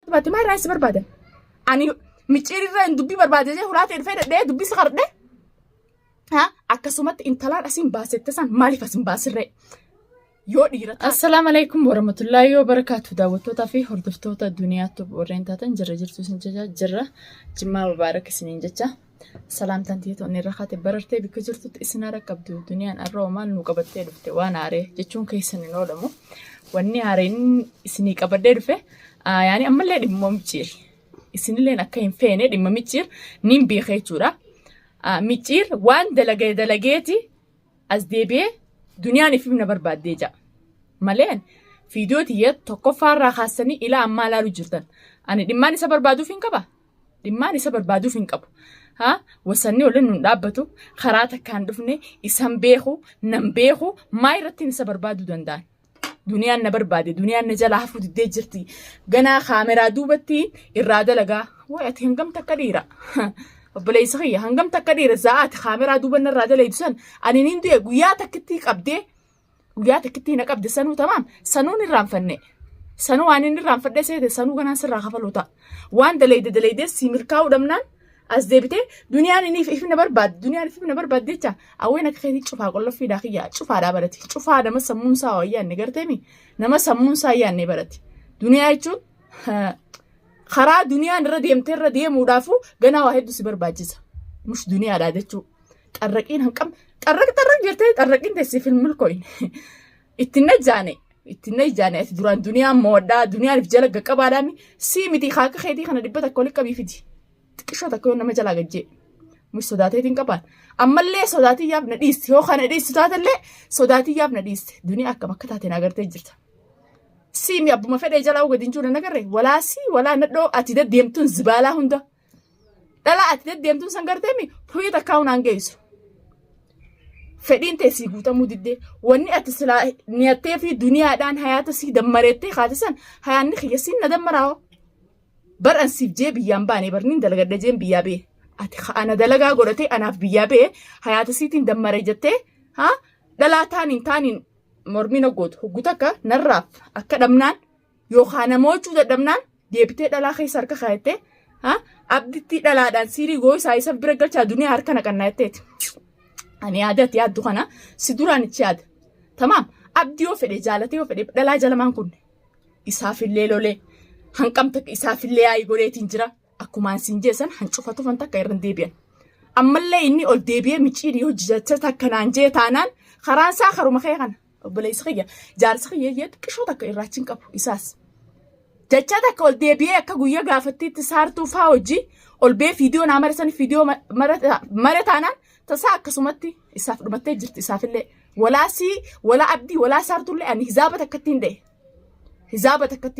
barbaade maal raayis barbaade ani micciirra dubbii barbaade je hulaate dhufee dubbii sakarde ha akkasumatti intalaan asin baasette san maaliif asin baasirre yoo dhiirata. Assalaamu alaykum warahmatullahi wabarakatuh daawwattootaa fi hordoftoota duniyaatti warreen taatan jirtu isin jirra jimmaa mubaarak isiniin jecha salaamtaan tiyatoonni irra kaate barartee bikka jirtutti isin haara qabdu duniyaan arraa maal nu qabattee dhufte waan haaree jechuun keessan hin oolamu wanni haareen isinii qabadee dhufe yaani ammallee dhimma micciir isinilleen akka hin feene dhimma micciir nin beekee jechuudha. Micciir waan dalageeti as deebi'ee duniyaan ifimna barbaaddee jira. Maleen viidiyoo tiyya tokkoffaarraa kaasanii ilaa ammaa ilaaluu jirtan. Ani dhimmaan isa barbaaduuf hin qaba. Dhimmaan isa barbaaduuf hin qabu. Wasanni waliin nun dhaabbatu karaa takkaan dhufne isan beeku nan beeku maa irratti isa barbaaduu danda'an. Duniyaan na barbaade duniyaan na jalaa hafuu diddee jirti. Ganaa kaameraa duubatti irraa dalagaa. Wayi ati hangam takka dhiira. Obboleessa kiyya hangam takka dhiira za'aati kaameraa duubanna irraa dalaydu san ani nin du'e guyyaa takkitti qabdee guyyaa takkitti na qabde sanuu tamaam sanuun irraanfanne sanuu waan inni irraanfadhee seete sanuu ganaan sirraa kafaluu ta'a waan dalayde si milkaa'uu dhabnaan as deebitee duniyaan inni ifna barbaadde jecha awween akka keetii cufaa qolloffiidhaa kiyya cufaadhaa barate cufaa nama sammuunsaa wayyaanne garteemi nama sammuunsaa ayyaanne barate duniyaa jechuun karaa duniyaan irra deemuudhaafu ganaa waa hedduu si barbaachisa. Mush duniyaadhaa jechuun xarraqiin hanqam xarraq jirtee xarraqiin teessee filmil koyin ittiin na jaane ati duraan duniyaan mooddaa duniyaan if jala gaqqabaadhaami sii miti haaka keetii kana dhibba takka walitti qabiifiti xiqqishoo takka yoo nama jalaa gajjee mush sodaateetiin qabaan ammallee sodaatiyyaaf na dhiiste yoo kana dhiistu taatallee sodaatiyyaaf na dhiiste duniyaa akkam akka taateen agartee jirta. Siimi abbuma fedhee jalaa ugadin jiru nagarre walaa nadhoo ati deddeemtuun zibaalaa hunda dhalaa ati deddeemtuun san garteemi furii takkaa hunaan geessu fedhiin teessii guutamuu diddee wanni ati silaa niyattee fi duniyaadhaan hayaata sii dammareettee kaatisan hayaanni kiyyasiin na dammaraawo baran siif jee biyyaan baane barniin dalagadda jeen biyyaa bee ati ana dalagaa godhatee anaaf biyyaa bee hayaata siitiin dammare jettee dhalaa taaniin mormina gootu hogguta akka narraaf akka dhabnaan yookaan namoota dadhabnaan deebitee dhalaa keessa harka kaayattee abditti dhalaadhaan siirii gooyisaa isa bira galchaa duniyaa harka naqannaa jetteeti. Ani yaaddu kana si duraan ichi yaada. Tamaam abdii yoo fedhe jaalatee yoo fedhe dhalaa jalamaan kun isaafillee lolee hanqamta isaafillee yaa'ii godheetiin jira akkumaan siin jeessan hancufatu fan takka irra deebi'an. Ammallee inni ol deebi'ee micciirii hojjechaa takkanaan jee taanaan karaan isaa karuma kee kana. Obboleessa kiyya jaarsa kiyya xiqqishoo takka irraachiin qabu isaas jechaa takka ol deebi'ee akka guyyaa gaafattiitti saartuu faa hojii ol bee fiidiyoo naa marsanii fiidiyoo mara taanaan tasaa akkasumatti isaaf dhumattee jirti isaafillee walaa abdii walaa saartullee ani hizaaba takkatti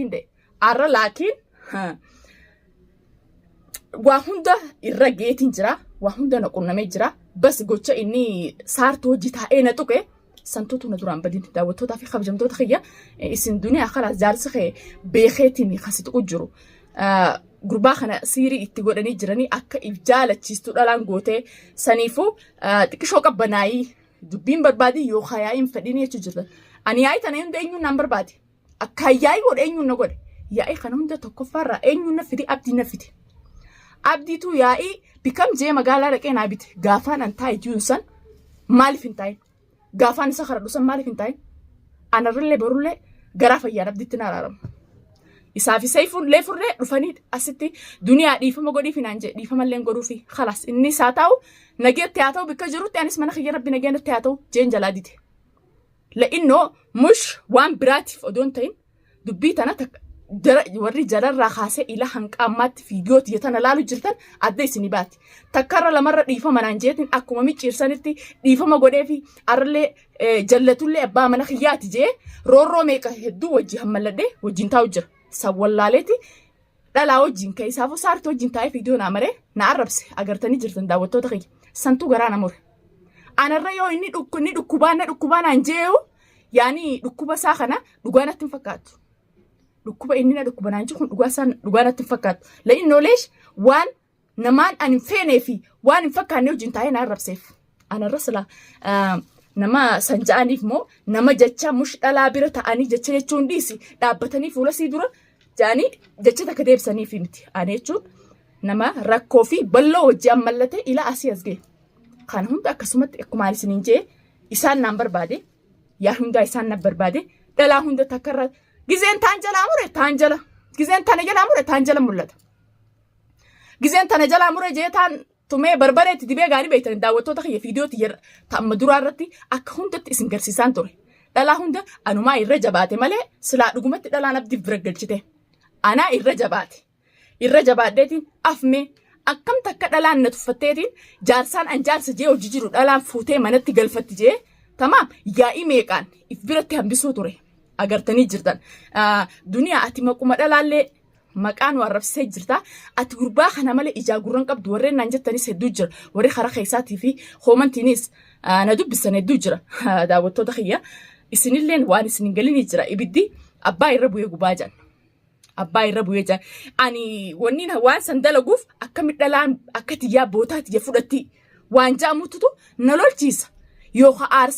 hin da'e arra laakiin waa hunda irra geetiin jira waa hunda na qunnamee jira bas gocha inni saartuu hojii taa'ee na tuqe. Santuutu na duraan badin daawwattootaa fi kabajamtoota kiyya isin duniyaa kalaas jaarsa kee beekeetiin kasitu jiru. Gurbaa kana siirii itti godhanii jiranii akka if jaalachiistu dhalaan gootee saniifuu xiqqishoo qabbanaayii dubbiin barbaadii yookaan yaa'iin fedhiin jechuu jirta. Ani yaa'ii tana hunda eenyuun naan barbaade akka yaa'ii godhe eenyuun na godhe yaa'ii kana hunda tokkoffaarraa eenyuun na fide abdii na fide. Abdiitu yaa'ii bikam jee magaalaa dhaqee naa bite gaafaan an taa'e jiruun san maaliif hin taa'in? Gaafaan isa kara dhusan maaliif hin taa'in? Anarrallee barullee garaa fayyaan abdiitti na araaramu. Isaafi seefullee furree dhufanii asitti duniyaa dhiifama godhiif hinaan jee dhiifamallee godhuufi khalaas inni isaa taa'u nageetti haa ta'u bikka jirutti anis mana kiyya rabbi nageenyatti haa ta'u jeen jalaa dite. La'innoo mush waan biraatiif odoon ta'in dubbii tana warri jalarraa kaasee ila hanqaammaatti fiidiyoo tiyyatana laalu jirtan adda isinii baati. Takkarra lamarra dhiifama naan jeetiin akkuma micciirsanitti dhiifama godheefi arrallee jallatullee abbaa mana kiyyaati jee roorroo meeqa hedduu wajji hammalladhee wajjin taa'u jira. Sawwallaaleeti dhalaa wajjin keessaafuu saartuu wajjin taa'ee fiidiyoo naa maree na arrabse agartanii jirtan daawwattoota kiyya santuu garaa na mure. Anarra yoo inni dhukkubaa naan jee'u yaani dhukkuba isaa kana dhugaa natti hin fakkaatu. Dhukkuba inni na dhukkuba naan jiru dhugaa natti hin fakkaatu. La'innooleesh waan namaan ani hin feenee fi waan hin fakkaanne wajjin taa'ee na arrabseef. Anarra silaa nama sanja'aniif moo nama jecha mush dhalaa bira ta'anii jecha jechuun dhiisi dhaabbatanii fuula sii dura jaani jecha takka deebisaniif miti ani jechuun nama rakkoo fi bal'oo wajji ammallate ila asii as ga'e kan hunda akkasumatti akkuma isiniin jee isaan naan barbaade yaa hundaa isaan na barbaade dhalaa hunda takkarra gizeen taan jalaa mure taan jala gizeen tana jalaa mure taan jala mul'ata gizeen tana jalaa mure jee taan tumee barbareetti dibee gaarii beektan daawwattoota kiyya fiidiyooti ta'amma duraa irratti akka hundatti isin garsiisaan ture dhalaa hunda anumaa irra jabaate malee silaa dhugumatti dhalaan abdiif bira galchite anaa irra jabaadheetiin afmee akkam takka dhalaan na tuffatteetiin jaarsaan an jaarsa jee hojii jiru dhalaan fuutee manatti galfatti jee tamaam yaa'ii meeqaan if biratti hambisuu ture agartanii jirtan duniyaa ati maquma dhalaallee maqaan warrabsee jirta ati gurbaa kana malee ijaa gurran qabdu warreen naan jettanis hedduu jira warri karaa keessaatii fi hoomantiinis na dubbisan hedduu jira daawwattoota kiyya isinilleen waan isin galini jira ibiddi abbaa irra bu'ee gubaa jaan abbaa irra bu'ee jaan ani wanni waan san dalaguuf akkami dhalaan akka tiyyaa bootaa tiyya fudhatti waan jaamututu na lolchiisa yookaan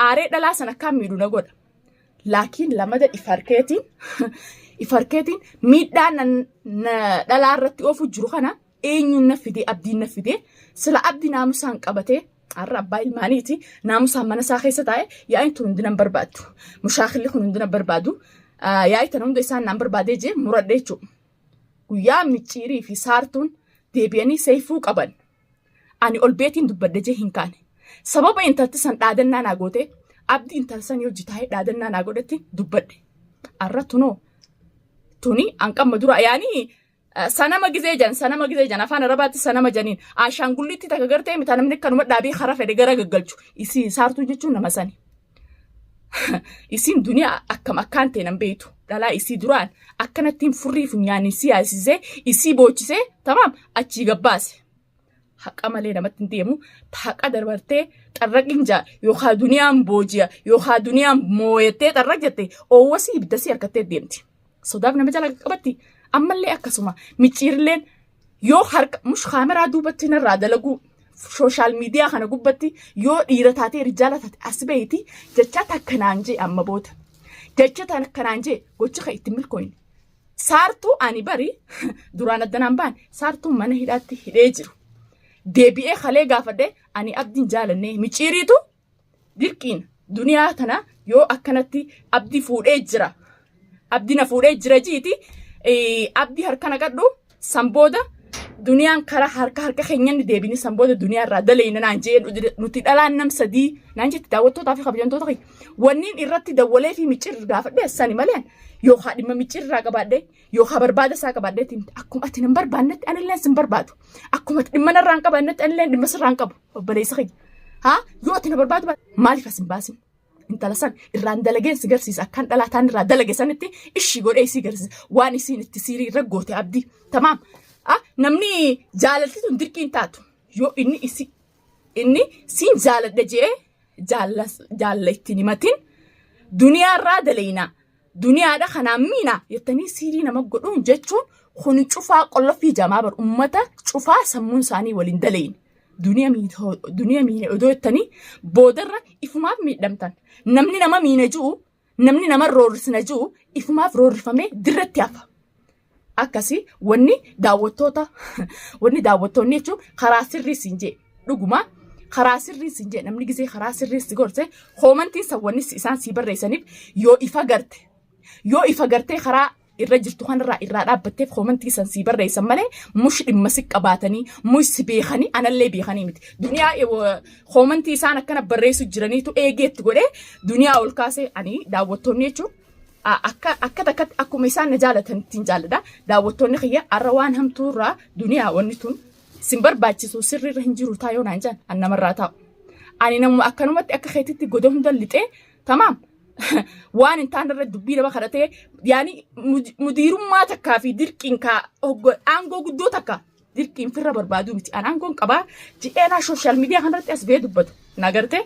aaree dhalaa san akkaan miidhu na godha laakiin lamada ifarkeetiin miidhaan dhalaa irratti oofu jiru kana eenyuun na fidee abdiin na fidee sila abdii naamusaan qabatee har'a abbaa ilmaaniiti naamusaan mana isaa keessa taa'e yaa'in tun hundi nan barbaadu mushaakilli kun hundi nan barbaadu yaa'ii tana hunda isaan naan barbaadee jee muradhee jechuudha guyyaa micciirii fi saartuun deebi'anii seefuu qaban ani ol beetiin dubbadde jee hin kaane sababa intalti san dhaadannaa naa goote abdii intal san yoo jitaa'ee dhaadannaa naa godhatti dubbadde har'a tuni anqamma dura yaanii sanama gizee jan afaan arabaatti sanama janiin ashaangulliitti takka gartee mita namni kanuma dhaabii karaa fedhe gara gaggalchu isii saartuu jechuun nama sani isiin duniyaa akkam akkaan ta'e nan beektu dhalaa isii duraan akkanattiin furrii funyaanii siyaasisee isii boochisee tamaam achii gabbaase haqa malee namatti hin deemu haqa darbartee xarraqin jaa yookaan duniyaan booji'a yookaan duniyaan mooyattee xarraq jettee oowwasii ibiddasii harkattee deemti sodaaf nama jala qabatti ammallee akkasuma micciirilleen yoo harka mush kaameraa duubatti narraa dalagu sooshaal miidiyaa kana gubbatti yoo dhiira taatee rijaala taate as beeyti jecha takkanaan jee amma booda jecha takkanaan jee gocha kan itti milkooyin saartuu ani bari duraan addanaan baan saartuu mana hidhaatti hidhee jiru deebi'ee kalee gaafadhe ani abdiin jaalannee micciiriitu dirqiin duniyaa tana yoo akkanatti abdii fuudhee jira abdii na fuudhee jira jiiti abdii harka naqadhu sanbooda duniyaan karaa harka keenyan deebini sanbooda duniyaa irraa dalayna naan jee nuti dhalaan nam sadii naan jetti daawwattootaa fi kabajamtoota kee wanniin irratti dawwalee fi micciirri gaafadhe sani maleen yookaan dhimma micciirraa qabaadhe yookaan barbaada isaa qabaadhe akkuma ati nan barbaannetti anilleen sin barbaadu akkuma dhimma narraan qabaannetti anilleen dhimma sirraan qabu obboleessa kee yoo ati na barbaadu maaliif as hin baasin intala san irraan dalageen si garsiisa akkan dhalaataan irraa dalage sanitti ishii godhee isii garsiisa waan isiin itti siirii irra goote abdii tamaam namni jaalalti tun dirqiin taatu yoo inni siin jaaladha jee jaalla ittiin himatin duniyaarraa dalaynaa duniyaadha kanaan miinaa jettanii siirii nama godhuun jechuun kun cufaa qollofii jamaa bar ummata cufaa sammuun isaanii waliin dalayin duniyaa miine odoo jettanii boodarra ifumaaf miidhamtan namni nama miine ji'u namni nama roorrisna ji'u ifumaaf roorrifamee dirratti hafa. Akkasii wanni daawwattoonni jechuun karaa sirrii siin jee dhuguma karaa sirrii siin jee namni gisee karaa sirrii si gorse hoomantiin sawwanni isaan sii barreessaniif yoo ifa gartee karaa irra jirtu kanarraa irraa dhaabbatteef hoomantii san sii barreessan malee mush dhimma si qabaatanii mush si beekanii anallee beekanii miti duniyaa hoomantii isaan akkana barreessu jiraniitu eegeetti godhee duniyaa ol kaasee ani daawwattoonni jechuun. Akkuma isaan na jaalatan ittiin jaalladha daawwattoonni kiyya har'a waan hamtuurraa duniyaa wanni tun sin barbaachisu sirriirra hin jiru taayoo naan jaan an namarraa taa'u ani namu akkanumatti akka keetitti goda hunda lixee tamaam waan hin taane irra dubbii nama kadhatee yaani mudiirummaa takkaa fi dirqiin aangoo guddoo takka dirqiin firra barbaaduu miti an aangoon qabaa ji'eenaa sooshaal miidiyaa kanarratti as ba'ee dubbatu nagartee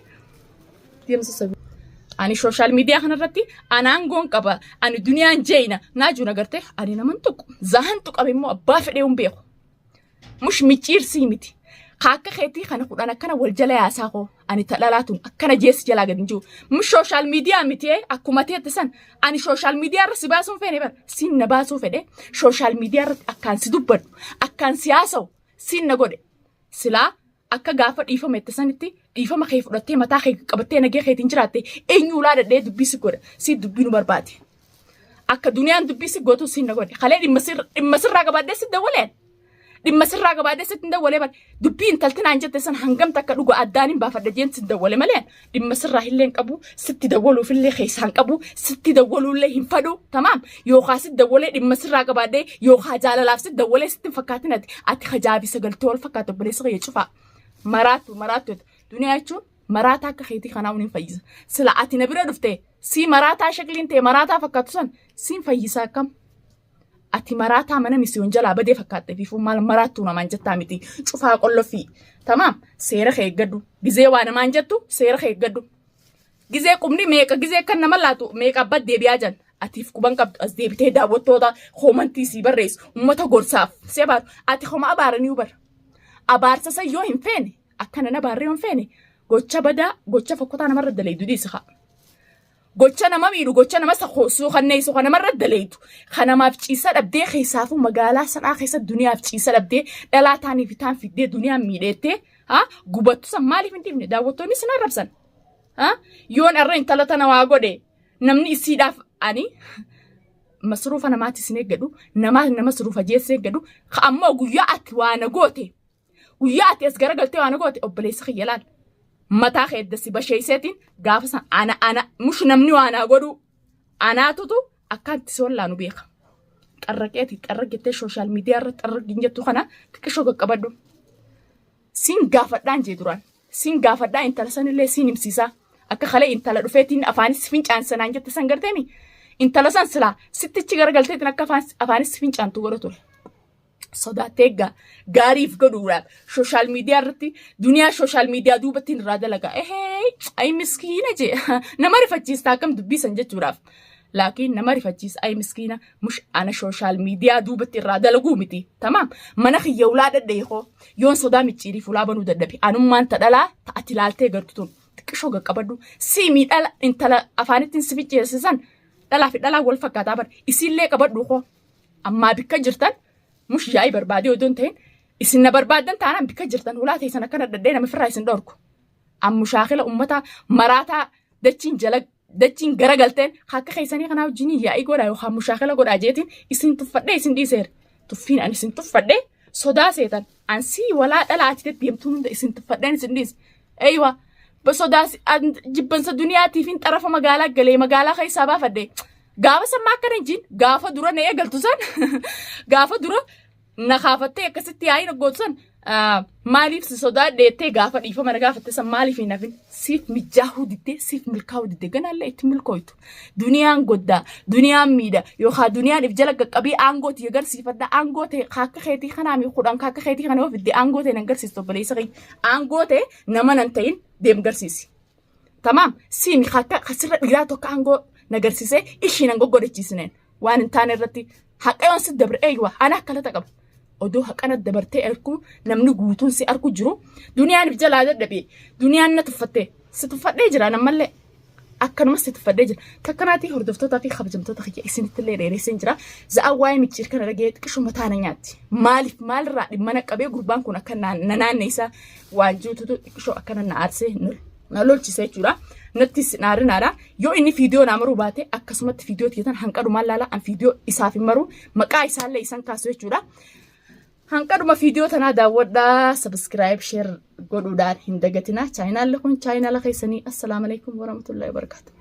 ani sooshaal miidiyaa kanarratti anaangoon qaba ani duniyaan jeeyna naajuu nagartee ani naman tuqu zahan tuqabe immoo abbaa fedhee hin beeku mush micciirsii miti Kaakka keetii kana kudhan akkana wal jala yaasaa koo ani talalaatuun akkana jees jalaa gadi jiru. Social media mitee akkuma teette san ani social media irra si baasuun fedhe bar siin na baasuu fedhe social media irratti akkaan si dubbadhu akkaan siyaasawu siin na godhe silaa akka gaafa dhiifama itti sanitti dhiifama kee fudhattee mataa kee qabattee nagee keetiin jiraatte eenyuulaa dadhee dubbisi godha si dubbii nu barbaade. Akka duniyaan dubbisi gootu siin na godhe kalee dhimma sirraa gabaadhee si dawaleen. Dhimma sirraa gabaadhee sitti hin dawwalee bar dubbii intalti naan jette san hangamta akka dhugu addaan hin baafadha jeen sitti dawwale malee dhimma sirraa illee hin qabu sitti dawwaluuf illee keessaan qabu sitti dawwaluullee hin fadhu tamaam yookaan sitti dawwalee dhimma sirraa gabaadhee yookaan jaalalaaf sitti dawwalee sitti hin fakkaatin ati hajaabi sagaltee wal fakkaatu obboleessa kee cufaa maraatu duniyaa jechuun maraataa akka keetii kanaa hin fayyisa sila ati na bira dhuftee si maraataa shakliin ta'e maraataa fakkaatu san siin fayyisaa akkam. Ati maraataa mana misiyoon jalaa badee fakkaatte fi maal maraattuu namaan jettaa miti cufaa qollofii tamaam seera kee eeggadhu gizee waa namaan jettu seera kee eeggadhu gizee qubni meeqa gizee kan nama laatu meeqa abbaa deebi'aa jan atiif quban qabdu as deebitee daawwattoota hoomantii sii barreessu uummata gorsaaf see baatu ati homa abaaranii hubara abaarsa san yoo hin feene akkana na baarree yoo hin feene gocha badaa gocha fokkotaa namarra daleedu dhiisa gocha nama miidhu gocha nama sakhoosu khanneessu kana marra daleetu kana maaf ciisa dhabdee keessaafu magaalaa sanaa keessa duniyaaf ciisa dhabdee dhalaa taanii fitaan fiddee duniyaan miidheettee gubattu san maaliif hin dhibne daawwattoonni sin arrabsan yoon irra intala tana waa godhe namni isiidhaaf ani masruufa namaatti sin eeggadhu nama suruufa jeessee eeggadhu ammoo guyyaa ati waa na goote guyyaa ati as garagaltee waa na goote obboleessa kiyya laal. Mataa keeddasi basheesseetiin gaafa san ana mush namni waanaa godhu anaatutu akkaatti si wallaanu beeka. Xarraqeettee social media irratti xarraqin jettu kana xiqqishoo qaqqabadhu. Siin gaafadhaan jee duraan. Siin gaafadhaa intala sanillee siin himsiisaa. Akka kalee intala dhufeetiin afaanis fincaansanaan jette san garteemi. Intala san silaa sittichi garagalteetiin akka afaanis fincaantu godha ture. Sodaatee gaariif godhuudhaaf social media irratti duniyaa social media duubatti irraa dalagaa ay miskiina jee nama rifachiistaa akkam dubbisan jechuudhaaf laakiin nama rifachiisa ay miskiina mush ana social media duubatti irraa dalaguu miti tamaam mana kiyya ulaa dadheekoo yoon sodaa micciiriif ulaa banuu dadhabe anummaan tadhalaa ta'ati ilaaltee gartutuun xiqqishoo qaqqabadhu siimii dhala intala afaanittiin si ficceessisan dhalaa fi dhalaa wal fakkaataa bar isiillee qabadhu koo ammaa bikka jirtan. Mush yaa'ii barbaadee odoon ta'in isin na barbaadan taanaan bikka jirtan ulaa teessan akkana daddee nama firraa isin dhorku. Ammu shaakila uummata maraataa dachiin garagalteen akka keessanii kanaa wajjin yaa'ii godhaa yookaan mushaakila godhaa jeetiin isin tuffadhee isin dhiiseera. Tuffiin ani isin tuffadhee sodaa seetan ansii walaa dhalaatti deemtuun hunda isin tuffadheen isin dhiise. Eeywa sodaa jibbansa duniyaatiif hin xarafa magaalaa galee magaalaa keessaa baafadhee. Gaafa sammaa akkana hin gaafa dura na eegaltu san gaafa dura na kaafattee akkasitti yaa'ii na gootu san maaliif si sodaadheettee gaafa dhiifama na gaafatte san maaliif hin hafin siif mijaahuu diddee siif milkaa'uu diddee ganaallee itti milkooytu duniyaan goddaa duniyaan miidha yookaan duniyaan if jala qaqqabii aangooti agarsiifadha aangoote akka keetii kanaami kudhan akka keetii kana yoo fidde aangoote nan garsiistu obboleessa kee aangoote nama nan ta'in deem garsiisi tamaam siimi akka kasirra dhiiraa tokko aangoo nagarsiisee ishiin godhachiisneen waan hin taane irratti haqayoon si dabre eeywa ana akkalata qaba odoo haqana dabartee arku namni guutuun si arku jiru duniyaan if jalaa dadhabee duniyaan na tuffattee si tuffadhee jira namallee akkanuma si tuffadhee jira takkanaatii hordoftootaa fi kabajamtoota kiyya isinittillee dheereesseen jira za'a waa'ee micciir kana dhagee xiqqishuma taana nyaatti maalirraa dhimma naqabee gurbaan kun akka naanne isaa waan juututu xiqqishoo akkana na aarsee na lolchisee jechuudha. Natti naarinaadha yoo inni viidiyoo namaruu baate akkasumatti viidiyoo tiitan hanqadumaan laala an viidiyoo isaaf hin maru maqaa isaallee isan kaasu jechuudha. Hanqaduma viidiyoo tanaa daawwadhaa subscribe share godhuudhaan hin dagatinaa chaayinaala kun chaayinaala keessanii assalaamu alaykum warahmatullahi wabarakatuh.